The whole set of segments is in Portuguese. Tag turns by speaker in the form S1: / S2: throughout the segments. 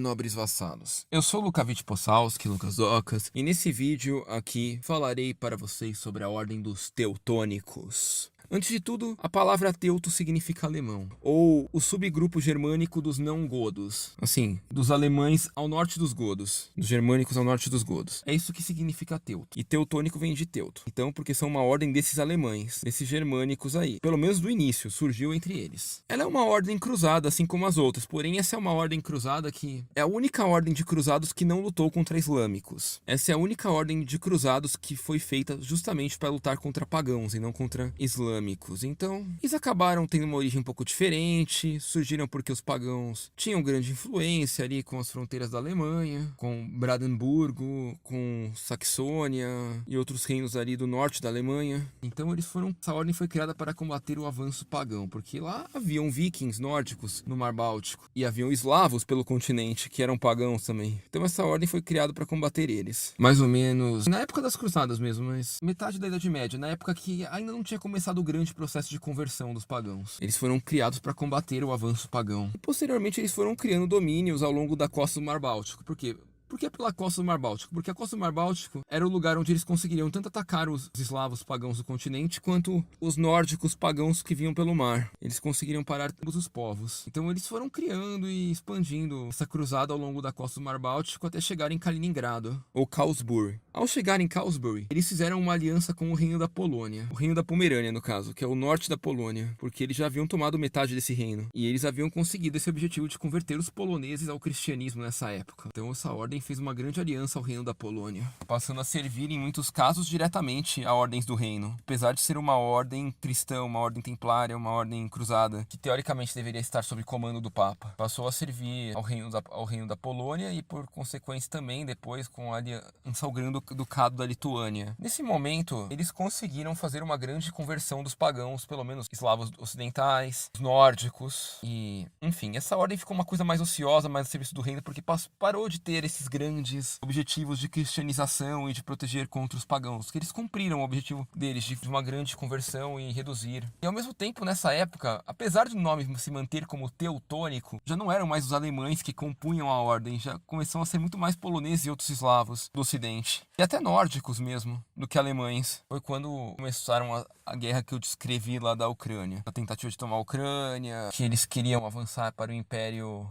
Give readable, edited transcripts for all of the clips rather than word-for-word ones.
S1: nobres vassalos. Eu sou Lukavich Possalski, Lucas Docas, e nesse vídeo aqui falarei para vocês sobre a Ordem dos Teutônicos. Antes de tudo, a palavra teuto significa alemão, ou o subgrupo germânico dos não-godos. Assim, dos alemães ao norte dos godos, dos germânicos ao norte dos godos. É isso que significa teuto. E teutônico vem de teuto. Então, porque são uma ordem desses alemães, desses germânicos aí. Pelo menos do início, surgiu entre eles. Ela é uma ordem cruzada, assim como as outras. Porém, essa é uma ordem cruzada que é a única ordem de cruzados que não lutou contra islâmicos. Essa é a única ordem de cruzados que foi feita justamente para lutar contra pagãos e não contra islâmicos. Então, eles acabaram tendo uma origem um pouco diferente, surgiram porque os pagãos tinham grande influência ali com as fronteiras da Alemanha, com Brandemburgo, com Saxônia e outros reinos ali do norte da Alemanha. Então essa ordem foi criada para combater o avanço pagão, porque lá haviam vikings nórdicos no Mar Báltico e haviam eslavos pelo continente, que eram pagãos também. Então essa ordem foi criada para combater eles. Mais ou menos na época das cruzadas mesmo, mas metade da Idade Média, na época que ainda não tinha começado o grande processo de conversão dos pagãos. Eles foram criados para combater o avanço pagão. E posteriormente eles foram criando domínios ao longo da costa do Mar Báltico. Por quê? Por que pela costa do Mar Báltico? Porque a costa do Mar Báltico era o lugar onde eles conseguiriam tanto atacar os eslavos pagãos do continente, quanto os nórdicos pagãos que vinham pelo mar. Eles conseguiriam parar todos os povos. Então eles foram criando e expandindo essa cruzada ao longo da costa do Mar Báltico até chegar em Kaliningrado, ou Karlsburg. Ao chegar em Karlsburg, eles fizeram uma aliança com o reino da Polônia. O reino da Pomerânia, no caso, que é o norte da Polônia, porque eles já haviam tomado metade desse reino. E eles haviam conseguido esse objetivo de converter os poloneses ao cristianismo nessa época. Então essa ordem fez uma grande aliança ao reino da Polônia, passando a servir em muitos casos diretamente a ordens do reino. Apesar de ser uma ordem cristã, uma ordem templária, uma ordem cruzada, que teoricamente deveria estar sob comando do Papa, passou a servir ao reino da Polônia e por consequência também depois com a aliança ao grande ducado da Lituânia. Nesse momento, eles conseguiram fazer uma grande conversão dos pagãos, pelo menos eslavos ocidentais, os nórdicos e, enfim, essa ordem ficou uma coisa mais ociosa, mais a serviço do reino, porque parou de ter esses grandes objetivos de cristianização e de proteger contra os pagãos, que eles cumpriram o objetivo deles de uma grande conversão e reduzir. E ao mesmo tempo, nessa época, apesar de o nome se manter como teutônico, já não eram mais os alemães que compunham a ordem, já começaram a ser muito mais poloneses e outros eslavos do ocidente, e até nórdicos mesmo, do que alemães. Foi quando começaram a guerra que eu descrevi lá da Ucrânia, a tentativa de tomar a Ucrânia, que eles queriam avançar para o Império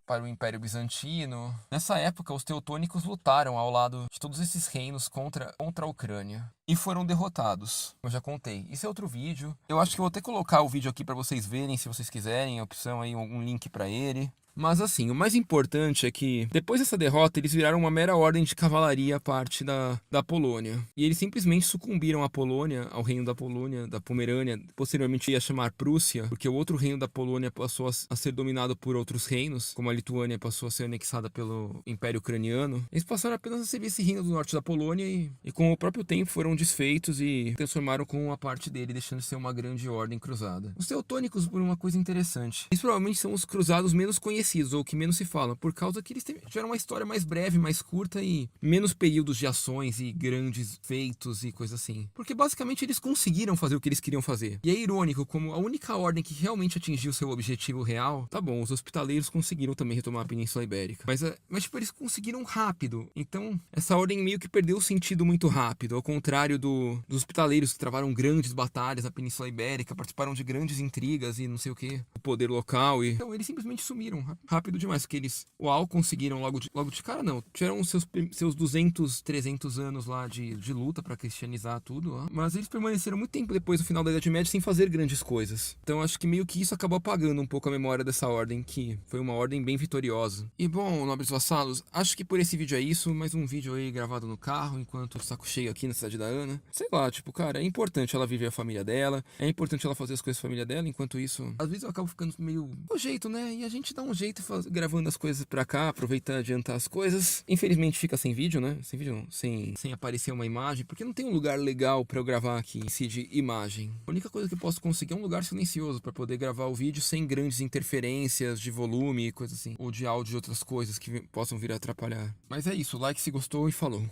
S1: Bizantino. Nessa época, os teutônicos lutaram ao lado de todos esses reinos contra a Ucrânia e foram derrotados. Eu já contei. Isso é outro vídeo. Eu acho que eu vou até colocar o vídeo aqui para vocês verem, se vocês quiserem, a opção aí, um link para ele. Mas assim, o mais importante é que, depois dessa derrota, eles viraram uma mera ordem de cavalaria à parte da Polônia. E eles simplesmente sucumbiram à Polônia, ao reino da Polônia, da Pomerânia, posteriormente ia chamar Prússia, porque o outro reino da Polônia passou a ser dominado por outros reinos, como a Lituânia passou a ser anexada pelo Império Ucraniano. Eles passaram apenas a servir esse reino do norte da Polônia e com o próprio tempo foram desfeitos e transformaram com uma parte dele, deixando de ser uma grande ordem cruzada. Os teutônicos, por uma coisa interessante, eles provavelmente são os cruzados menos conhecidos, ou que menos se fala, por causa que eles tiveram uma história mais breve, mais curta e menos períodos de ações e grandes feitos e coisa assim. Porque basicamente eles conseguiram fazer o que eles queriam fazer. E é irônico, como a única ordem que realmente atingiu seu objetivo real, tá bom, os hospitaleiros conseguiram também retomar a Península Ibérica. Mas tipo, eles conseguiram rápido. Então, essa ordem meio que perdeu o sentido muito rápido, ao contrário dos hospitaleiros que travaram grandes batalhas na Península Ibérica, participaram de grandes intrigas e não sei o que, o poder local. Então, eles simplesmente sumiram rápido demais, porque eles conseguiram logo de cara, não. Tiveram seus 200, 300 anos lá de luta para cristianizar tudo lá, mas eles permaneceram muito tempo depois do final da Idade Média sem fazer grandes coisas. Então acho que meio que isso acabou apagando um pouco a memória dessa ordem, que foi uma ordem bem vitoriosa. E bom, nobres vassalos, acho que por esse vídeo é isso, mais um vídeo aí gravado no carro, enquanto saco cheio aqui na cidade da Ana. Sei lá, tipo, cara, é importante ela viver a família dela, é importante ela fazer as coisas com a família dela, enquanto isso, às vezes eu acabo ficando meio do jeito, né? E a gente dá um jeito gravando as coisas pra cá, aproveitar adiantar as coisas. Infelizmente fica sem vídeo, né? Sem vídeo não, sem aparecer uma imagem, porque não tem um lugar legal pra eu gravar aqui em si de imagem. A única coisa que eu posso conseguir é um lugar silencioso pra poder gravar o vídeo sem grandes interferências de volume e coisa assim, ou de áudio e outras coisas que possam vir a atrapalhar. Mas é isso, like se gostou e falou.